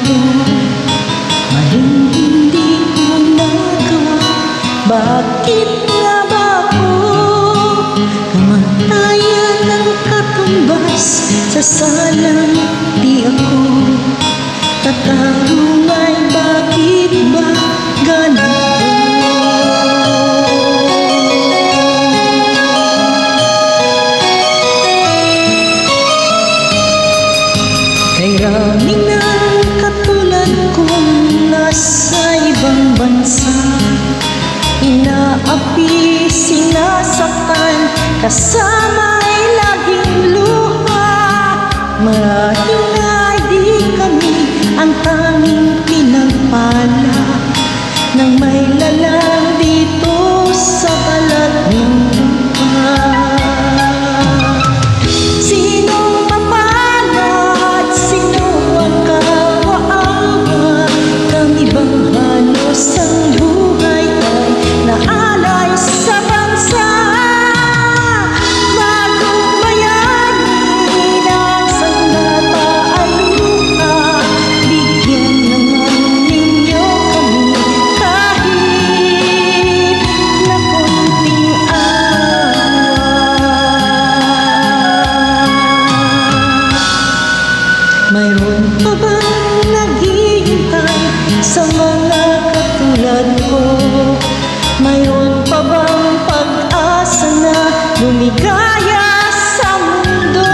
ko, maling hindi ko nagawa. Bakit nga ba ako kamatayan ng katumbas sa salang di ako tatarungay? Bakit ba ganito? Kay rami ng katulad kong nasa ibang bansa, inaapi, sinasaktan, kasama ay laging luha. Marahil nga di kami ang tanging pinagpala ng may lalang dito sa balat ng lupa. Sino mapalad, sino ang kawawa? Kami bang halos ang buhay ay naalay sa bansa? Bagong bayani ng sandataaluha, bigyan naman ninyo kami kahit na konting awa. Mayroon pa bang naghihintay sa mga katulad ko? Mayroon pa bang pag-asa na lumigaya sa mundo?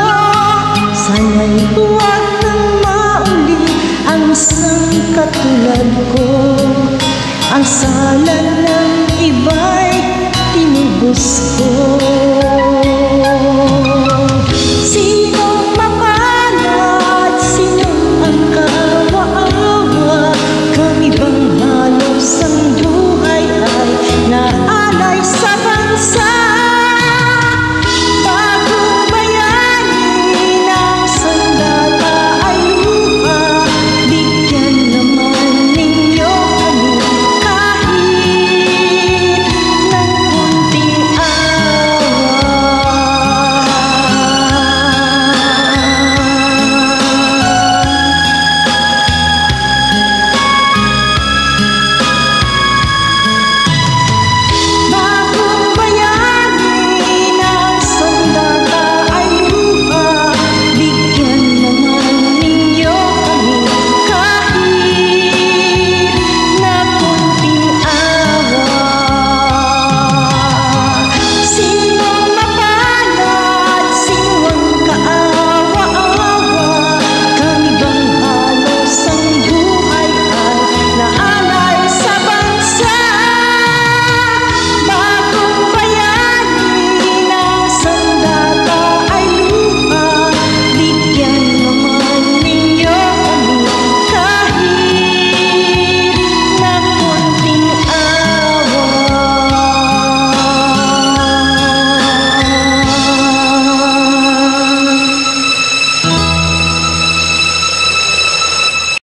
Sana'y huwag nang mauli ang isang katulad ko. Ang sala ng iba'y tinubos ko.